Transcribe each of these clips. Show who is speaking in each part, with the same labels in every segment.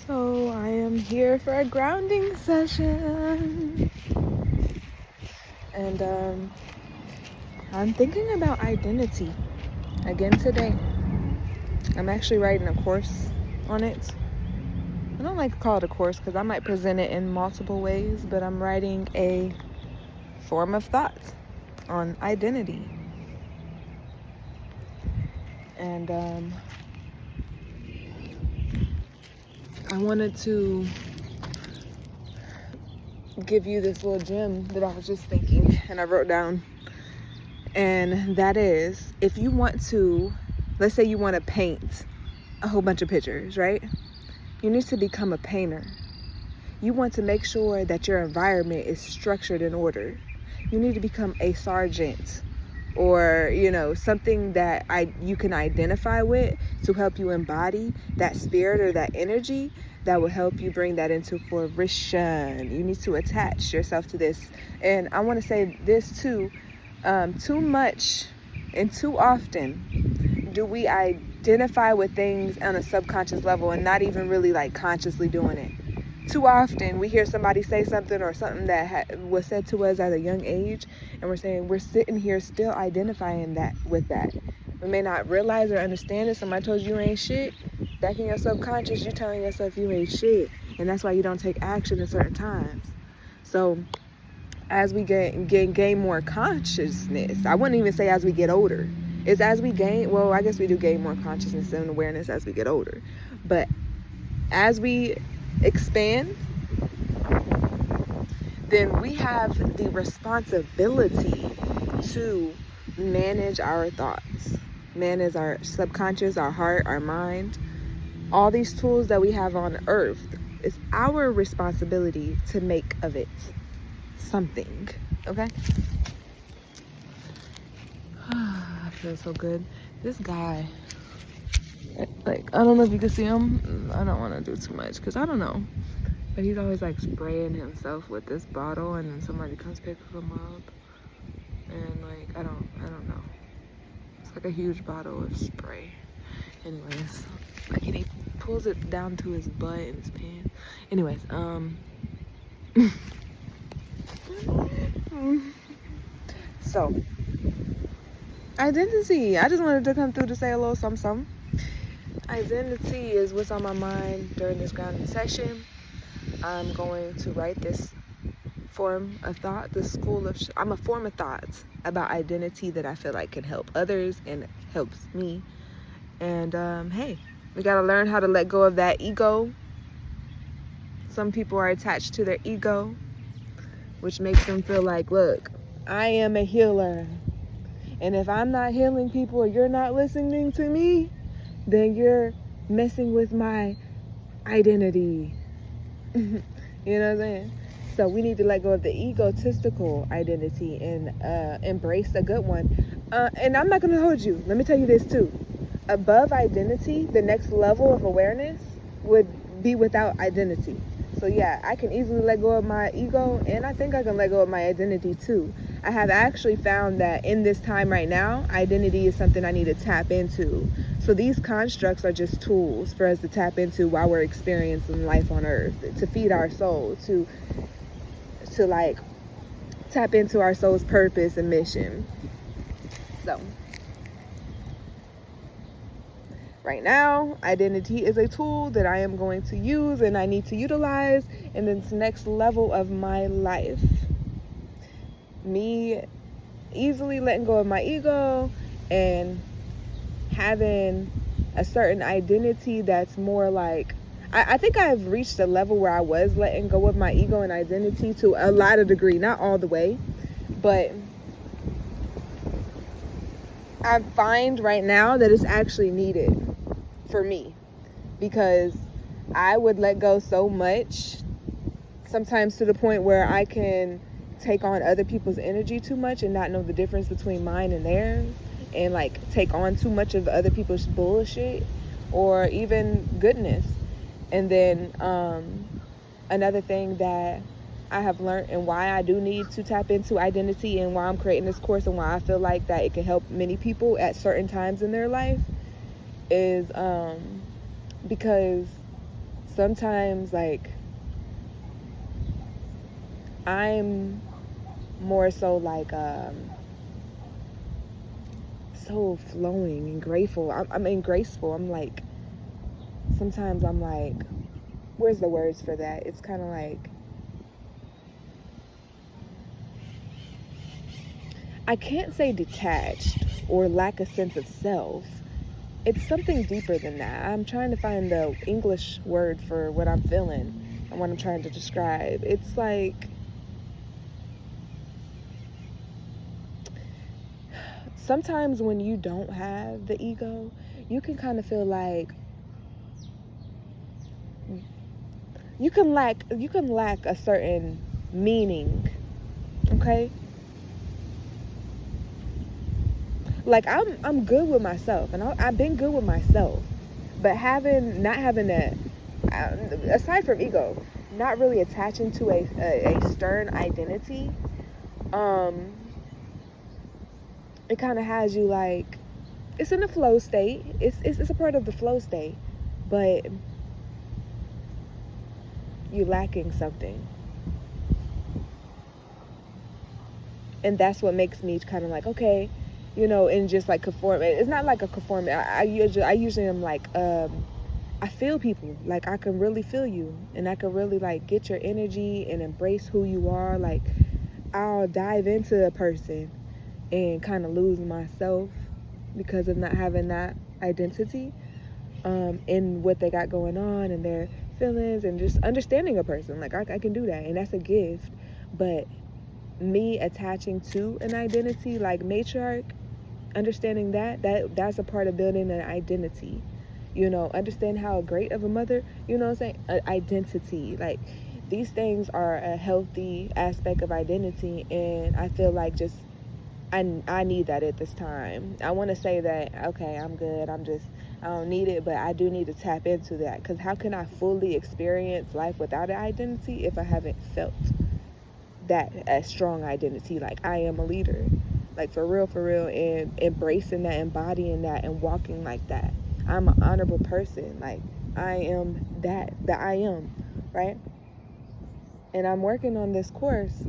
Speaker 1: So I am here for a grounding session, and I'm thinking about identity again today. I'm actually writing a course on it. I don't like to call it a course because I might present it in multiple ways, but I'm writing a form of thought on identity. And I wanted to give you this little gem that I was just thinking and I wrote down. And that is, if you want to, let's say you want to paint a whole bunch of pictures, right? You need to become a painter. You want to make sure that your environment is structured in order. You need to become a sergeant or, something that you can identify with to help you embody that spirit or that energy that will help you bring that into fruition. You need to attach yourself to this. And I want to say this too. Too much and too often do we identify with things on a subconscious level and not even really like consciously doing it. Too often we hear somebody say something or something that was said to us at a young age, and we're sitting here still identifying that with that. We may not realize or understand it. Somebody told you ain't shit. Back in your subconscious, you're telling yourself you ain't shit, and that's why you don't take action at certain times. So as we gain more consciousness, I wouldn't even say as we get older. It's as we gain, well, I guess we do gain more consciousness and awareness as we get older. But as we expand, then we have the responsibility to manage our thoughts, manage our subconscious, our heart, our mind. All these tools that we have on earth, it's our responsibility to make of it something. Okay? I feel so good. This guy, like, I don't know if you can see him. I don't want to do too much because I don't know. But he's always like spraying himself with this bottle, and then somebody comes pick him up. And like, I don't know. It's like a huge bottle of spray. Anyways, like, and he pulls it down to his butt and his pants. Anyways, so identity. I just wanted to come through to say a little something. Identity is what's on my mind during this grounding session. I'm going to write this form of thought, I'm a form of thoughts about identity that I feel like can help others and helps me. And hey, we gotta learn how to let go of that ego. Some people are attached to their ego, which makes them feel like, look, I am a healer. And if I'm not healing people or you're not listening to me, then you're messing with my identity. You know what I'm saying? So we need to let go of the egotistical identity and embrace a good one. And I'm not going to hold you. Let me tell you this too. Above identity, the next level of awareness would be without identity. So yeah, I can easily let go of my ego, and I think I can let go of my identity too. I have actually found that in this time right now, identity is something I need to tap into. So these constructs are just tools for us to tap into while we're experiencing life on earth, to feed our soul, to like tap into our soul's purpose and mission. So right now, identity is a tool that I am going to use and I need to utilize in this next level of my life. Me easily letting go of my ego and having a certain identity that's more like, I think I've reached a level where I was letting go of my ego and identity to a lot of degree, not all the way, but I find right now that it's actually needed for me, because I would let go so much sometimes to the point where I can take on other people's energy too much and not know the difference between mine and theirs, and like take on too much of other people's bullshit or even goodness. And then another thing that I have learned, and why I do need to tap into identity, and why I'm creating this course, and why I feel like that it can help many people at certain times in their life, is because sometimes, like, I'm more so like so flowing and grateful. I'm graceful. I'm like, sometimes I'm like, where's the words for that? It's kind of like, I can't say detached or lack a sense of self. It's something deeper than that. I'm trying to find the English word for what I'm feeling and what I'm trying to describe. It's like, sometimes when you don't have the ego, you can kind of feel like you can lack a certain meaning, okay? Like, I'm good with myself, and I've been good with myself, but not having that, aside from ego, not really attaching to a stern identity, it kind of has you like, it's in the flow state. It's a part of the flow state, but you're lacking something. And that's what makes me kind of like, okay, and just like conform. It's not like a conform. I usually am like, I feel people. Like, I can really feel you, and I can really like get your energy and embrace who you are. Like, I'll dive into a person and kind of lose myself because of not having that identity in what they got going on and their feelings, and just understanding a person. Like, I can do that, and that's a gift. But me attaching to an identity like matriarch, understanding that's a part of building an identity. Understand how great of a mother, what I'm saying, identity. Like, these things are a healthy aspect of identity, and I feel like just I need that at this time. I want to say that, okay, I'm good, I don't need it, but I do need to tap into that, because how can I fully experience life without an identity if I haven't felt that a strong identity? Like, I am a leader, like, for real, and embracing that, embodying that, and walking like that. I'm an honorable person. Like, I am that I am, right? And I'm working on this course,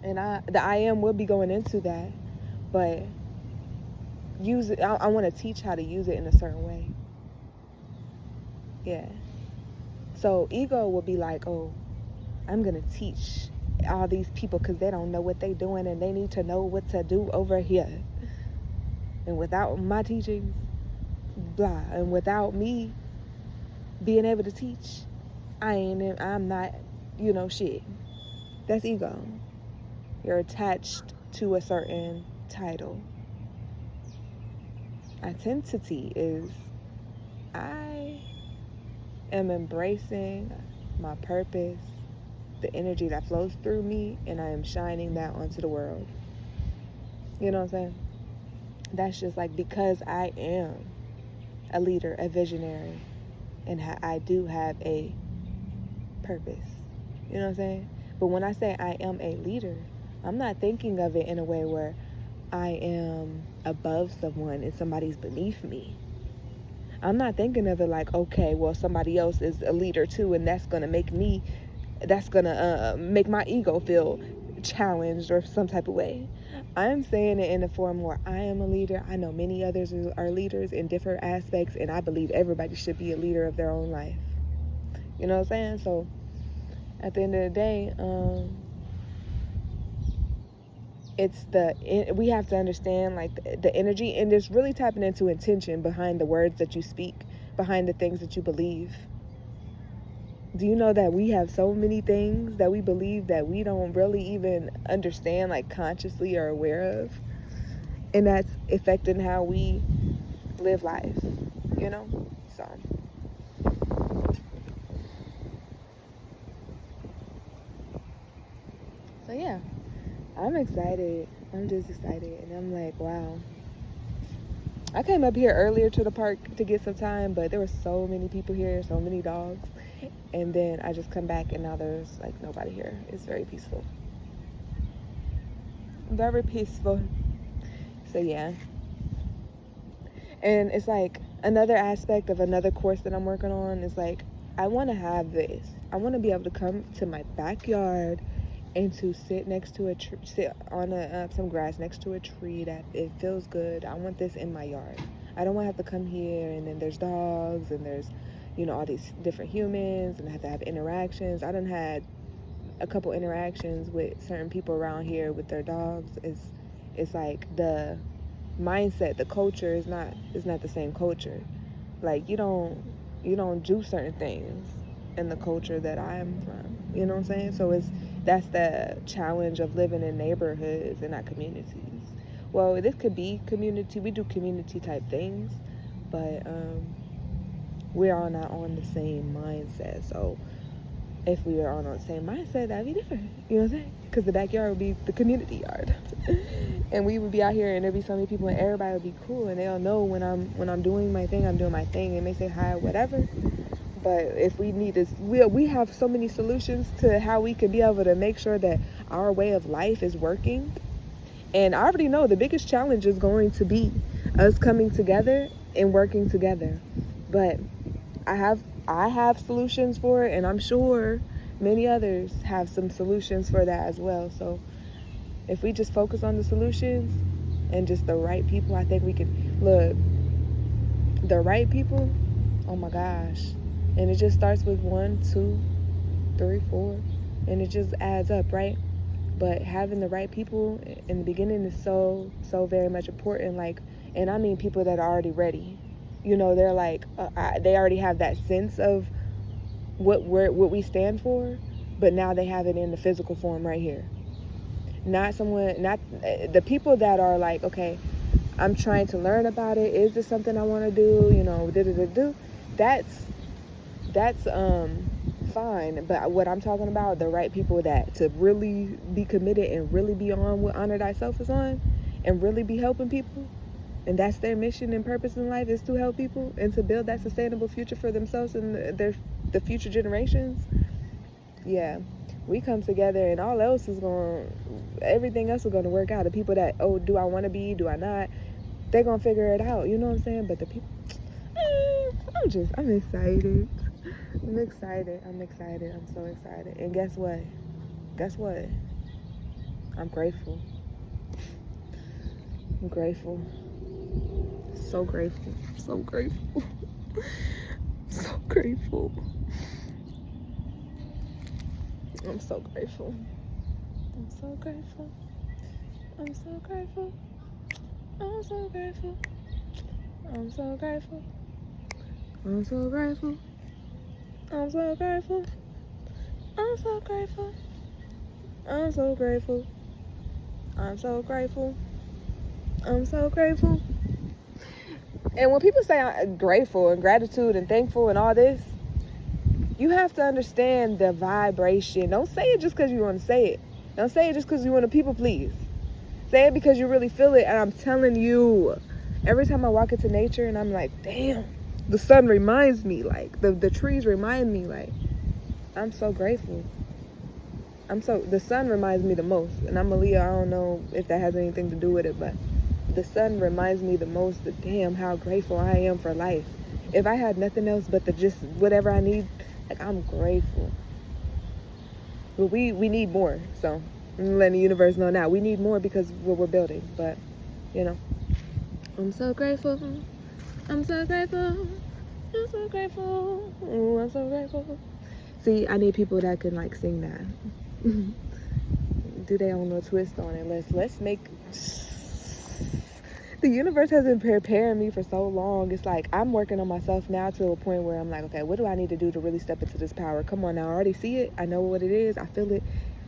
Speaker 1: and the I am will be going into that, but use it. I want to teach how to use it in a certain way. Yeah. So ego will be like, oh, I'm gonna teach all these people because they don't know what they're doing, and they need to know what to do over here. And without my teachings, blah, and without me being able to teach, I'm not, shit. That's ego. You're attached to a certain title. Identity is, I am embracing my purpose, the energy that flows through me, and I am shining that onto the world. You know what I'm saying? That's just like, because I am a leader, a visionary, and I do have a purpose. You know what I'm saying? But when I say I am a leader, I'm not thinking of it in a way where I am above someone and somebody's beneath me. I'm not thinking of it like, okay, well, somebody else is a leader too, and that's gonna make my ego feel challenged or some type of way. I'm saying it in a form where I am a leader. I know many others are leaders in different aspects, and I believe everybody should be a leader of their own life. You know what I'm saying? So at the end of the day, we have to understand, like, the energy, and just really tapping into intention behind the words that you speak, behind the things that you believe. Do you know that we have so many things that we believe that we don't really even understand, like, consciously or aware of? And that's affecting how we live life, So yeah, I'm excited. I'm just excited. And I'm like, wow. I came up here earlier to the park to get some time, but there were so many people here, so many dogs. And then I just come back, and now there's like nobody here. It's very peaceful. Very peaceful. So yeah. And it's like another aspect of another course that I'm working on is like, I want to have this. I want to be able to come to my backyard and to sit next to sit on some grass next to a tree that it feels good. I want this in my yard. I don't want to have to come here and then there's dogs and there's, all these different humans and I have to have interactions. I done had a couple interactions with certain people around here with their dogs. It's like the mindset, the culture is not the same culture. Like you don't do certain things in the culture that I am from. You know what I'm saying? So that's the challenge of living in neighborhoods and not communities. Well, this could be community. We do community type things, but we're all not on the same mindset. So if we were all on the same mindset, that'd be different. You know what I'm saying? Because the backyard would be the community yard, and we would be out here, and there'd be so many people, and everybody would be cool, and they'll know when I'm doing my thing, I'm doing my thing. They may say hi, whatever. But if we need this, we have so many solutions to how we can be able to make sure that our way of life is working. And I already know the biggest challenge is going to be us coming together and working together. But I have solutions for it, and I'm sure many others have some solutions for that as well. So if we just focus on the solutions and just the right people, I think we can look. The right people, oh my gosh. And it just starts with 1, 2, 3, 4, and it just adds up, right? But having the right people in the beginning is so very much important. Like, and I mean people that are already ready. They're like they already have that sense of what we stand for, but now they have it in the physical form right here. Not the people that are like, okay, I'm trying to learn about it. Is this something I want to do? That's fine. But what I'm talking about, the right people that to really be committed and really be on what Honor Thyself is on and really be helping people. And that's their mission and purpose in life, is to help people and to build that sustainable future for themselves and the future generations. Yeah, we come together and everything else is going to work out. The people that, do I want to be, do I not? They're going to figure it out, you know what I'm saying? But the people, I'm excited. I'm so excited. And guess what? I'm grateful. So grateful. So grateful. So grateful. I'm so grateful. I'm so grateful. I'm so grateful. I'm so grateful. I'm so grateful. I'm so grateful. I'm so grateful. I'm so grateful. I'm so grateful. I'm so grateful. I'm so grateful. And when people say I'm grateful and gratitude and thankful and all this, you have to understand the vibration. Don't say it just because you want to say it. Don't say it just because you want to people please. Say it because you really feel it. And I'm telling you, every time I walk into nature and I'm like, damn, the sun reminds me, like the trees remind me, like I'm so grateful. The sun reminds me the most. And I'm a Leo. I don't know if that has anything to do with it, but the sun reminds me the most of damn how grateful I am for life. If I had nothing else but just whatever I need, like I'm grateful. But we need more. So I'm letting the universe know now. We need more because what we're building. But I'm so grateful. I'm so grateful. I'm so grateful. Ooh, I'm so grateful. See, I need people that can like sing that. Do their own little twist on it. Let's make. The universe has been preparing me for so long. It's like I'm working on myself now to a point where I'm like, okay, what do I need to do to really step into this power? Come on now, I already see it. I know what it is. I feel it.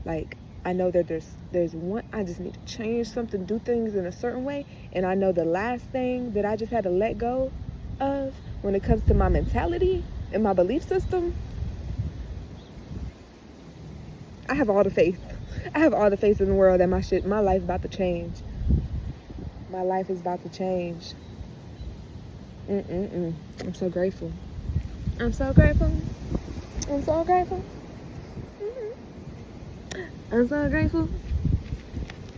Speaker 1: Like I know that there's one. I just need to change something, do things in a certain way. And I know the last thing that I just had to let go of when it comes to my mentality and my belief system. I have all the faith. I have all the faith in the world that my life is about to change. My life is about to change. I'm so grateful. I'm so grateful. I'm so grateful. I'm so grateful.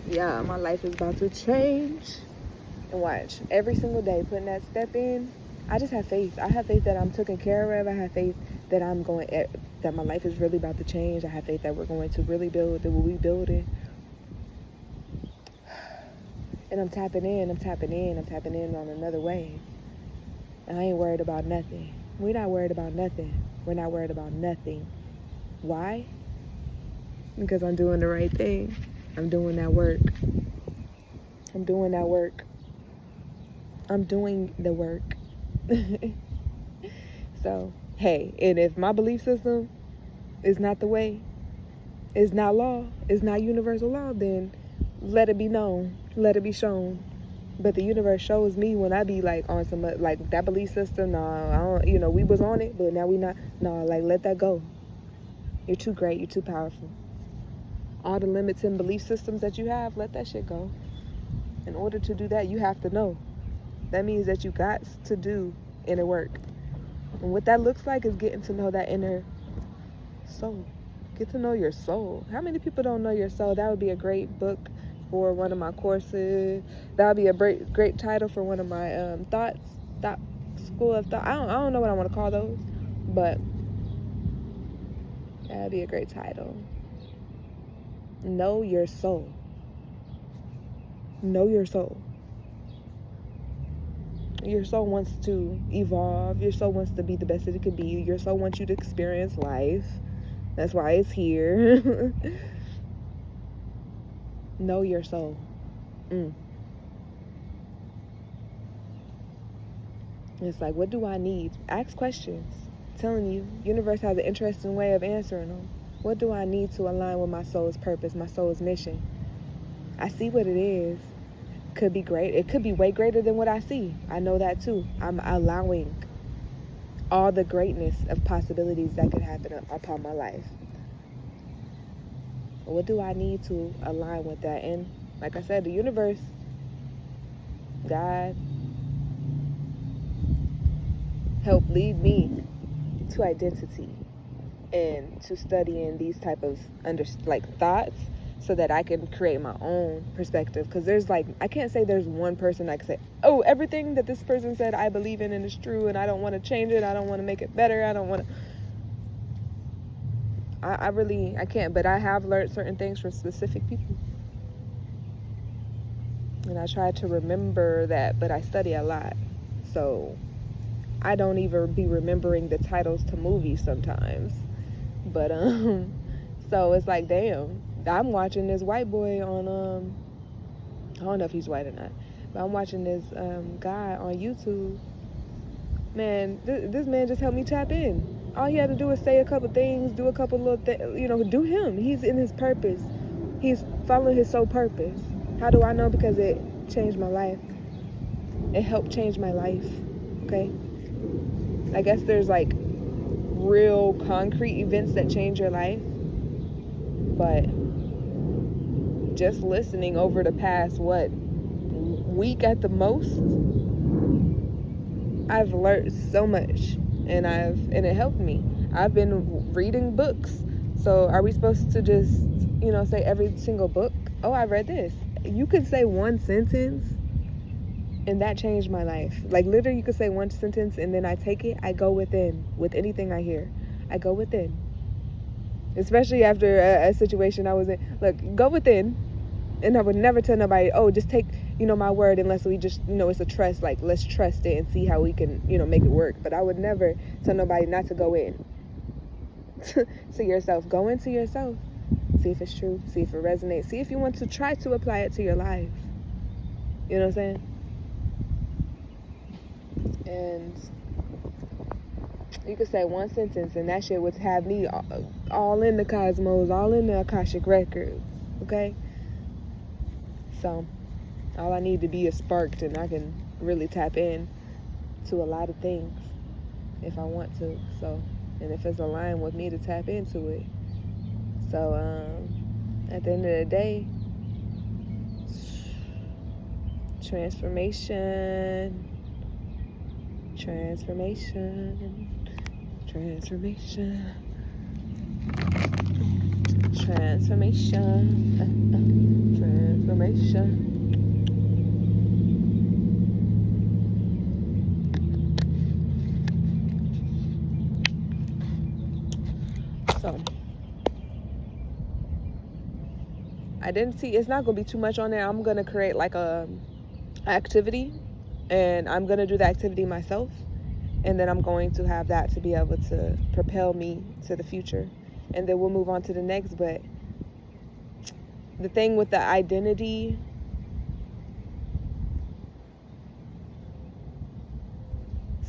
Speaker 1: Yeah, my life is about to change. And watch, every single day, putting that step in, I just have faith. I have faith that I'm taken care of. I have faith that that my life is really about to change. I have faith that we're going to really build, that we'll be building. And I'm tapping in on another wave. And I ain't worried about nothing. We're not worried about nothing. We're not worried about nothing. Why? Because I'm doing the right thing. I'm doing that work. I'm doing that work. I'm doing the work. So, hey, and if my belief system is not the way, is not law, is not universal law, then let it be known, let it be shown. But the universe shows me when I be like on some like that belief system. Nah, I don't. You know, we was on it, but now we not. Nah, like let that go. You're too great. You're too powerful. All the limits and belief systems that you have, let that shit go. In order to do that, you have to know. That means that you got to do inner work. And what that looks like is getting to know that inner soul. Get to know your soul. How many people don't know your soul? That would be a great book for one of my courses. That would be a great title for one of my school of thought. I don't know what I want to call those, but that'd be a great title. Know your soul. Know your soul. Your soul wants to evolve. Your soul wants to be the best that it could be. Your soul wants you to experience life. That's why it's here. Know your soul. It's like, what do I need? Ask questions. I'm telling you, universe has an interesting way of answering them. What do I need to align with my soul's purpose, my soul's mission? I see what it is. Could be great. It could be way greater than what I see. I know that too. I'm allowing all the greatness of possibilities that could happen upon my life. What do I need to align with that? And like I said, the universe, God, help lead me to identity and to studying these type of thoughts, so that I can create my own perspective. Because there's I can't say there's one person I can say, oh, everything that this person said I believe in and it's true, and I don't want to change it, I don't want to make it better, I don't want to. I can't, but I have learned certain things from specific people. And I try to remember that, but I study a lot. So I don't even be remembering the titles to movies sometimes. But, so it's like, damn. I'm watching this white boy on, I don't know if he's white or not, but I'm watching this guy on YouTube. Man, this man just helped me tap in. All he had to do is say a couple things, do a couple little things, do him. He's in his purpose. He's following his soul purpose. How do I know? Because it changed my life. It helped change my life, okay? I guess there's real concrete events that change your life, but just listening over the past week at the most, I've learned so much, and it helped me. I've been reading books. So are we supposed to just say every single book, oh, I read this? You could say one sentence and that changed my life. Literally, you could say one sentence and then I take it, I go within with anything I hear. I go within. Especially after a situation I was in. Look, go within. And I would never tell nobody, oh, just take, my word, unless we just, it's a trust, let's trust it and see how we can, make it work. But I would never tell nobody not to go in to yourself. Go into yourself. See if it's true. See if it resonates. See if you want to try to apply it to your life. You know what I'm saying? And you could say one sentence and that shit would have me all in the cosmos, all in the Akashic records, okay? So all I need to be is sparked and I can really tap in to a lot of things if I want to. So, and if it's aligned with me to tap into it. So at the end of the day, transformation, transformation, transformation, transformation, transformation. So, identity, it's not going to be too much on there. I'm going to create like a activity, and I'm going to do the activity myself. And then I'm going to have that to be able to propel me to the future. And then we'll move on to the next. But the thing with the identity,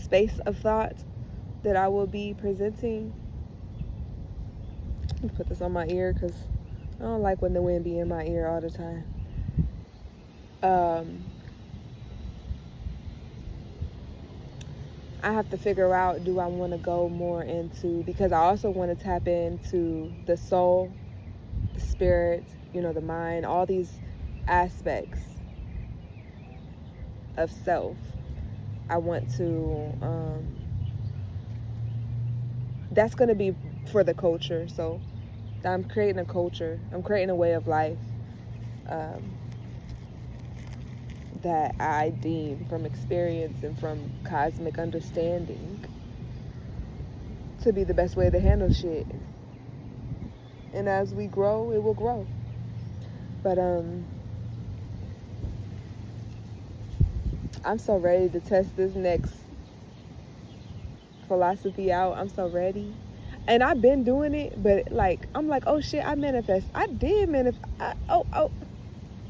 Speaker 1: space of thought that I will be presenting. Let me put this on my ear because I don't like when the wind be in my ear all the time. I have to figure out, do I want to go more into, because I also want to tap into the soul, the spirit, the mind, all these aspects of self. I want to, that's going to be for the culture. So I'm creating a culture. I'm creating a way of life that I deem from experience and from cosmic understanding to be the best way to handle shit. And as we grow, it will grow. But I'm so ready to test this next philosophy out. I'm so ready. And I've been doing it, but I'm like, oh shit, I manifest. I did manifest.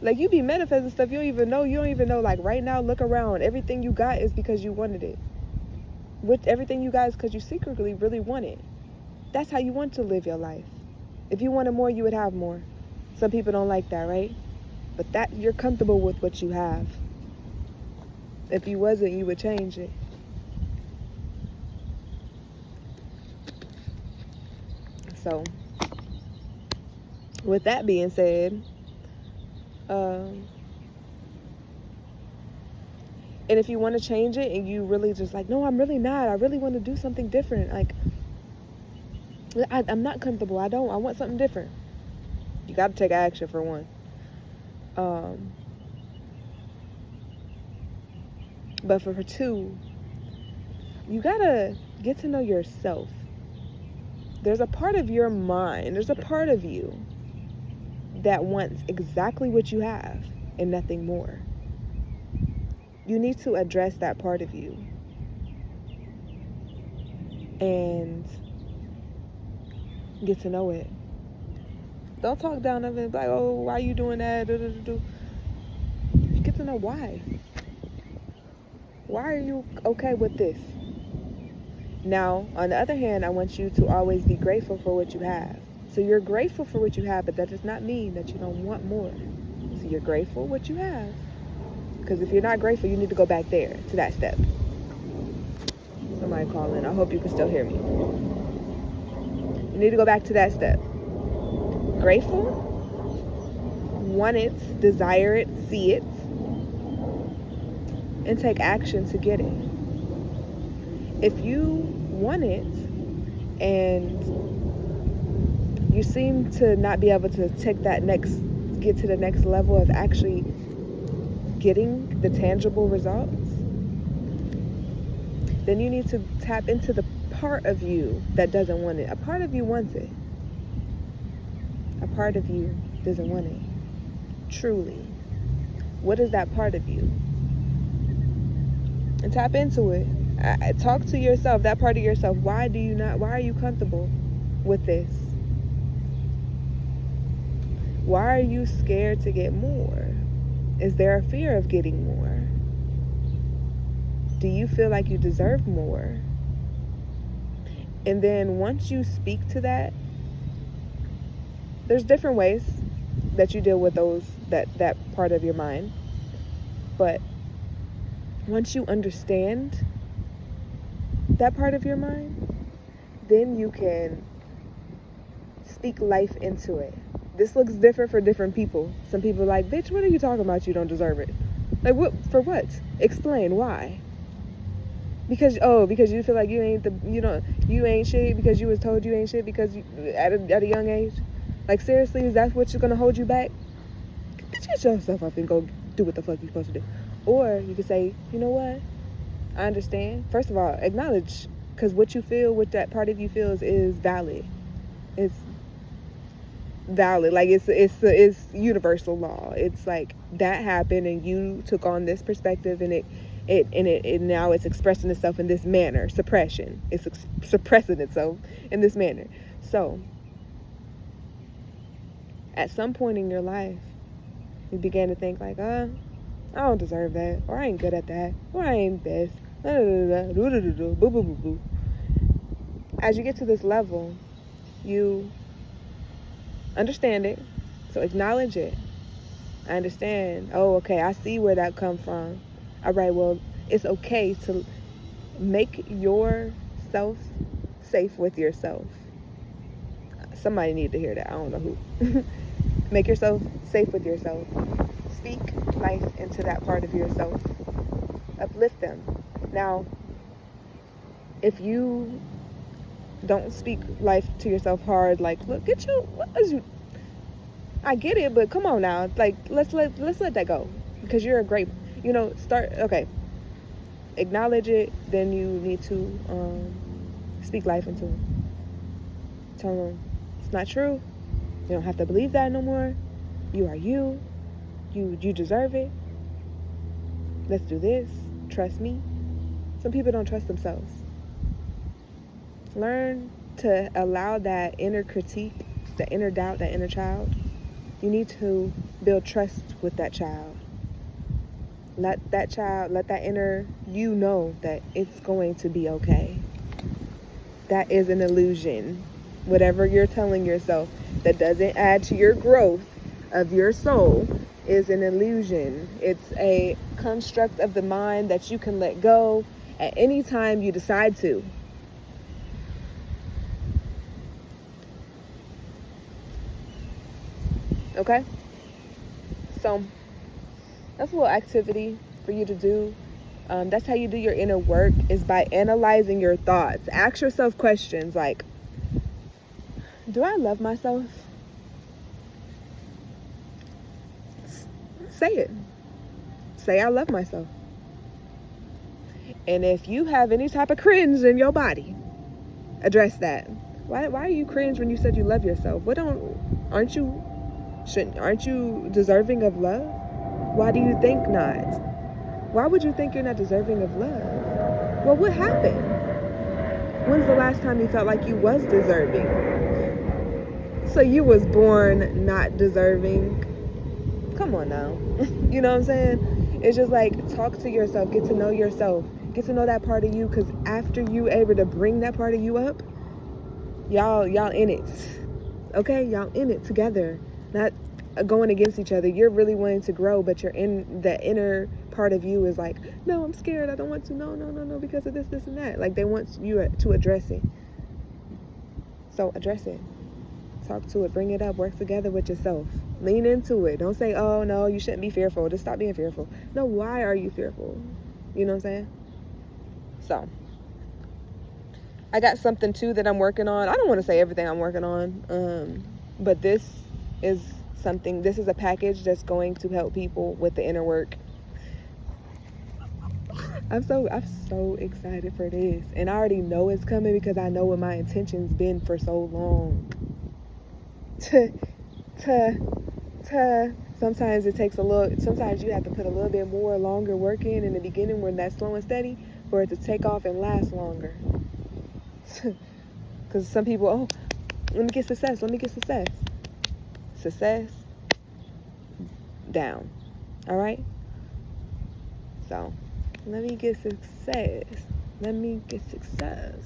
Speaker 1: Like, you be manifesting stuff you don't even know. Like, right now, look around. Everything you got is because you wanted it. Everything you got is because you secretly really want it. That's how you want to live your life. If you wanted more, you would have more. Some people don't like that, right? But that, you're comfortable with what you have. If you wasn't, you would change it. So, with that being said, and if you want to change it and you really just like, no, I'm really not. I really want to do something different. Like, I'm not comfortable. I want something different. You got to take action for one. But for two, you got to get to know yourself. There's a part of your mind, there's a part of you that wants exactly what you have and nothing more. You need to address that part of you and get to know it. Don't talk down of it like, oh, why are you doing that? Get to know why. Why are you okay with this? Now, on the other hand, I want you to always be grateful for what you have. So you're grateful for what you have, but that does not mean that you don't want more. So you're grateful what you have. Because if you're not grateful, you need to go back there to that step. Somebody call in. I hope you can still hear me. You need to go back to that step. Grateful, want it, desire it, see it, and take action to get it. If you want it and you seem to not be able to get to the next level of actually getting the tangible results, then you need to tap into the part of you that doesn't want it. A part of you wants it. A part of you doesn't want it. Truly. What is that part of you? And tap into it. Talk to yourself, that part of yourself. Why are you comfortable with this? Why are you scared to get more? Is there a fear of getting more? Do you feel like you deserve more? And then once you speak to that, there's different ways that you deal with that part of your mind. But once you understand that part of your mind, then you can speak life into it. This looks different for different people. Some people are like, bitch, what are you talking about? You don't deserve it. Like, what? For what? Explain why. Because you feel like you ain't shit because you was told you ain't shit because at a young age. Like, seriously, is that what's gonna hold you back? Bitch, get yourself up and go do what the fuck you're supposed to do. Or you could say, you know what? I understand. First of all, acknowledge, because what you feel, what that part of you feels is valid. It's valid. Like it's universal law. It's like that happened and you took on this perspective, and it now it's expressing itself in this manner. Suppression. It's suppressing itself in this manner. So at some point in your life, you began to think like, I don't deserve that, or I ain't good at that, or I ain't this. Boo, boo, boo, boo. As you get to this level, you understand it, so acknowledge it. I understand. Oh, okay, I see where that come from. All right, well, it's okay to make yourself safe with yourself. Somebody need to hear that. I don't know who. Make yourself safe with yourself. Speak life into that part of yourself. Uplift them. Now, if you don't speak life to yourself hard, like, look, I get it, but come on now. Like, let's let that go. Because you're a great, okay. Acknowledge it, then you need to speak life into it. Tell them it's not true. You don't have to believe that no more. You are you. You deserve it. Let's do this. Trust me. Some people don't trust themselves. Learn to allow that inner critique, that inner doubt, that inner child. You need to build trust with that child. Let that inner you know that it's going to be okay. That is an illusion. Whatever you're telling yourself that doesn't add to your growth of your soul is an illusion. It's a construct of the mind that you can let go at any time you decide to. Okay? So that's a little activity for you to do. That's how you do your inner work, is by analyzing your thoughts. Ask yourself questions like, do I love myself? Say it. Say I love myself. And if you have any type of cringe in your body, address that. Why are you cringe when you said you love yourself? Aren't you deserving of love? Why do you think not? Why would you think you're not deserving of love? Well, what happened? When's the last time you felt like you was deserving? So you was born not deserving? Come on now. You know what I'm saying? It's just like, talk to yourself, get to know yourself, get to know that part of you, because after you able to bring that part of you up, y'all in it. Okay? Y'all in it together. Not going against each other. You're really wanting to grow, but you're in the inner part of you is like, no, I'm scared, I don't want to, no, because of this and that. Like, they want you to address it. So address it. Talk to it, bring it up, work together with yourself. Lean into it. Don't say, oh no, you shouldn't be fearful. Just stop being fearful. No, why are you fearful? You know what I'm saying? So I got something too that I'm working on. I don't want to say everything I'm working on, but this is a package that's going to help people with the inner work. I'm so excited for this, and I already know it's coming because I know what my intention's been for so long. Sometimes it takes sometimes you have to put a little bit more longer work in the beginning when that's slow and steady for it to take off and last longer. Because some people, let me get success. Success, down. All right? So, let me get success. Let me get success.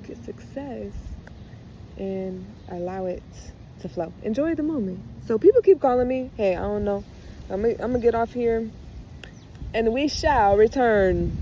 Speaker 1: Get success and allow it to flow. Enjoy the moment. So people keep calling me. Hey, I don't know. I'm gonna get off here and we shall return.